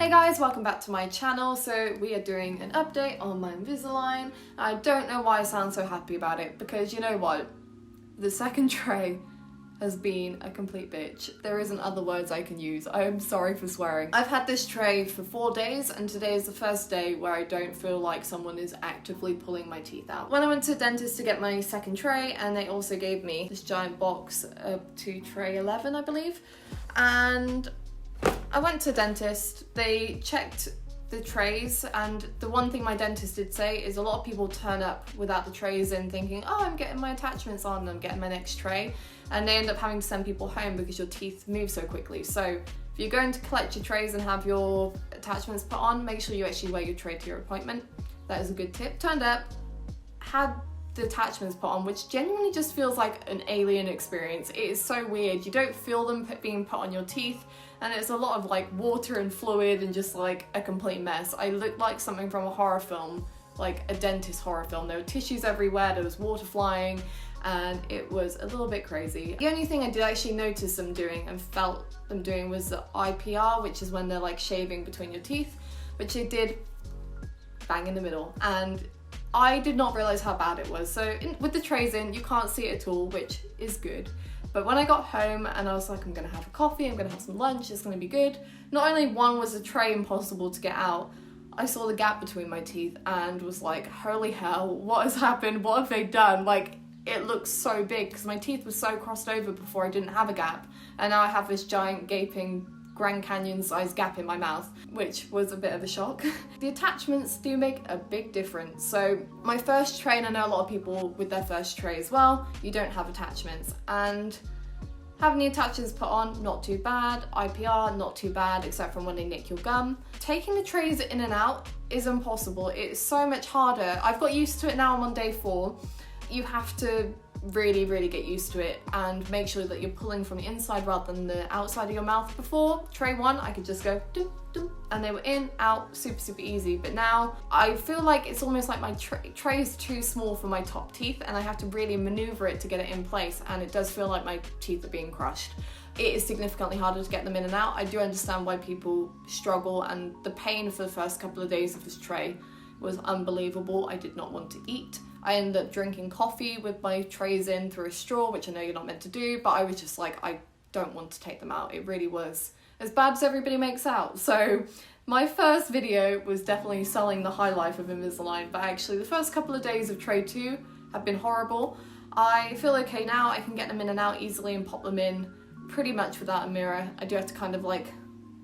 Hey guys, welcome back to my channel. So we are doing an update on my Invisalign. I don't know why I sound so happy about it, because you know what? The second tray has been a complete bitch. There isn't other words I can use. I'm sorry for swearing. I've had this tray for 4 days and today is the first day where I don't feel like someone is actively pulling my teeth out. When I went to the dentist to get my second tray, and they also gave me this giant box up to tray 11, I believe, and I went to the dentist, they checked the trays, and the one thing my dentist did say is a lot of people turn up without the trays in thinking, oh, I'm getting my attachments on, I'm getting my next tray, and they end up having to send people home because your teeth move so quickly. So if you're going to collect your trays and have your attachments put on, make sure you actually wear your tray to your appointment. That is a good tip. Turned up, had the attachments put on, which genuinely just feels like an alien experience. It is so weird. You don't feel them being put on your teeth, and it's a lot of like water and fluid and just like a complete mess. I looked like something from a horror film, like a dentist horror film. There were tissues everywhere, there was water flying, and it was a little bit crazy. The only thing I did actually notice them doing and felt them doing was the IPR, which is when they're like shaving between your teeth, which they did bang in the middle, and I did not realise how bad it was. So with the trays in, you can't see it at all, which is good. But when I got home and I was like, I'm gonna have a coffee, I'm gonna have some lunch, it's gonna be good. Not only one was the tray impossible to get out, I saw the gap between my teeth and was like, holy hell, what has happened? What have they done? Like, it looks so big because my teeth were so crossed over before I didn't have a gap. And now I have this giant gaping Grand Canyon sized gap in my mouth, which was a bit of a shock. The attachments do make a big difference. So my first tray, and I know a lot of people with their first tray as well, you don't have attachments, and having the attachments put on, not too bad. IPR, not too bad, except from when they nick your gum. Taking the trays in and out is impossible. It's so much harder. I've got used to it now. I'm on day 4. You have to really get used to it and make sure that you're pulling from the inside rather than the outside of your mouth. Before tray 1, I could just go doo, doo, and they were in, out, super easy. But now I feel like it's almost like my tray is too small for my top teeth, and I have to really maneuver it to get it in place, and it does feel like my teeth are being crushed. It is significantly harder to get them in and out. I do understand why people struggle, and the pain for the first couple of days of this tray was unbelievable. I did not want to eat. I ended up drinking coffee with my trays in through a straw, which I know you're not meant to do, but I was just like, I don't want to take them out. It really was as bad as everybody makes out. So my first video was definitely selling the high life of Invisalign, but actually the first couple of days of tray 2 have been horrible. I feel okay now. I can get them in and out easily and pop them in pretty much without a mirror. I do have to kind of like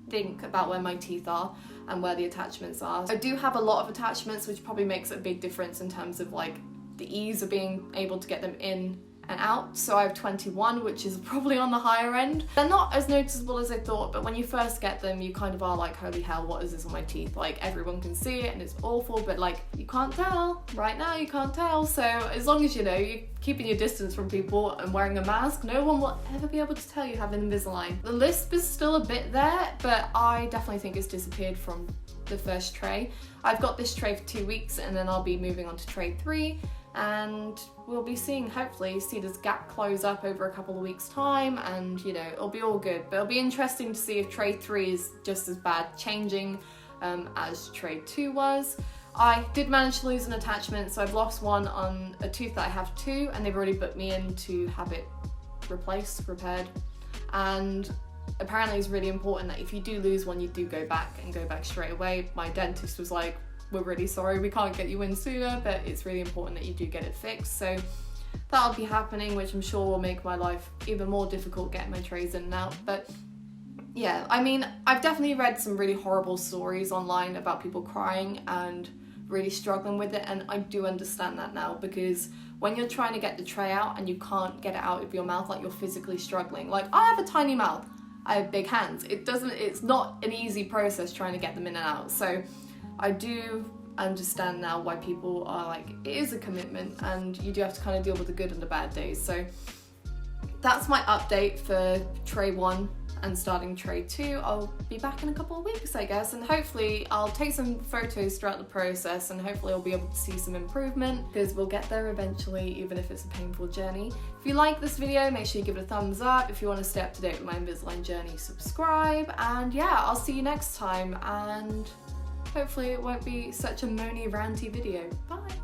think about where my teeth are and where the attachments are. I do have a lot of attachments, which probably makes a big difference in terms of like the ease of being able to get them in and out. So I have 21, which is probably on the higher end. They're not as noticeable as I thought, but when you first get them, you kind of are like, holy hell, what is this on my teeth? Like, everyone can see it and it's awful, but like, you can't tell. Right now, you can't tell. So as long as you know, you're keeping your distance from people and wearing a mask, no one will ever be able to tell you have Invisalign. The lisp is still a bit there, but I definitely think it's disappeared from the first tray. I've got this tray for 2 weeks, and then I'll be moving on to tray 3. And we'll be hopefully see this gap close up over a couple of weeks time, and you know, it'll be all good. But it'll be interesting to see if tray 3 is just as bad changing as tray 2 was. I did manage to lose an attachment, so I've lost one on a tooth that I have 2, and they've already booked me in to have it repaired. And apparently it's really important that if you do lose one, you do go back straight away. My dentist was like, we're really sorry, we can't get you in sooner, but it's really important that you do get it fixed. So that'll be happening, which I'm sure will make my life even more difficult getting my trays in and out. But yeah, I mean, I've definitely read some really horrible stories online about people crying and really struggling with it, and I do understand that now, because when you're trying to get the tray out and you can't get it out of your mouth, like you're physically struggling. Like, I have a tiny mouth, I have big hands. It's not an easy process trying to get them in and out. So I do understand now why people are like, it is a commitment, and you do have to kind of deal with the good and the bad days. So that's my update for tray 1. and starting Tray 2, I'll be back in a couple of weeks, I guess, and hopefully I'll take some photos throughout the process and hopefully I'll be able to see some improvement, because we'll get there eventually, even if it's a painful journey. If you like this video, make sure you give it a thumbs up. If you want to stay up to date with my Invisalign journey, subscribe, and yeah, I'll see you next time, and hopefully it won't be such a moany, ranty video. Bye!